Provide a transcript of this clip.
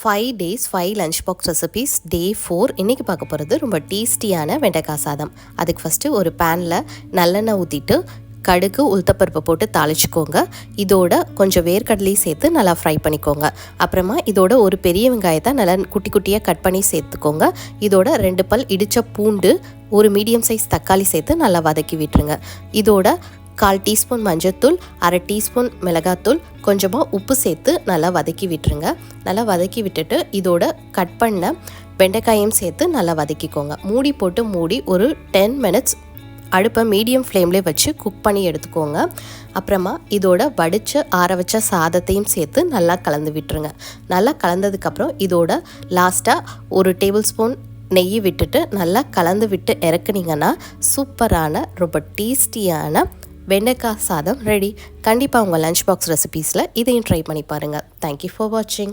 5 days 5 lunch box recipes டே 4 இன்றைக்கி பார்க்க போகிறது ரொம்ப டேஸ்டியான வெண்டைக்காய் சாதம். அதுக்கு ஃபஸ்ட்டு ஒரு பேனில் நல்லெண்ணெய் ஊற்றிட்டு கடுகு உளுத்தப்பருப்பை போட்டு தாளிச்சிக்கோங்க. இதோட கொஞ்சம் வேர்க்கடலையும் சேர்த்து நல்லா ஃப்ரை பண்ணிக்கோங்க. அப்புறமா இதோட ஒரு பெரிய வெங்காயத்தை நல்லா குட்டி குட்டியாக கட் பண்ணி சேர்த்துக்கோங்க. இதோட 2 பல் இடித்த பூண்டு, ஒரு மீடியம் சைஸ் தக்காளி சேர்த்து நல்லா வதக்கி விட்டுருங்க. இதோட 1/4 டீஸ்பூன் மஞ்சள்தூள், 1/2 டீஸ்பூன் மிளகாத்தூள், கொஞ்சமாக உப்பு சேர்த்து நல்லா வதக்கி விட்டுருங்க. நல்லா வதக்கி விட்டுட்டு இதோட கட் பண்ண வெண்டைக்காயும் சேர்த்து நல்லா வதக்கிக்கோங்க. மூடி போட்டு மூடி ஒரு 10 மினிட்ஸ் அடுப்பை மீடியம் ஃப்ளேம்லேயே வச்சு குக் பண்ணி எடுத்துக்கோங்க. அப்புறமா இதோட வடித்து ஆற வச்ச சாதத்தையும் சேர்த்து நல்லா கலந்து விட்டுருங்க. நல்லா கலந்ததுக்கப்புறம் இதோட லாஸ்ட்டாக ஒரு டேபிள் ஸ்பூன் நெய் விட்டுட்டு நல்லா கலந்து விட்டு இறக்குனீங்கன்னா சூப்பரான ரொம்ப டேஸ்டியான வெண்டைக்காய் சாதம் ரெடி. கண்டிப்பாக உங்கள் லஞ்ச் பாக்ஸ் ரெசிபீஸில் இதையும் ட்ரை பண்ணி பாருங்கள். தேங்க்யூ ஃபார் வாட்சிங்.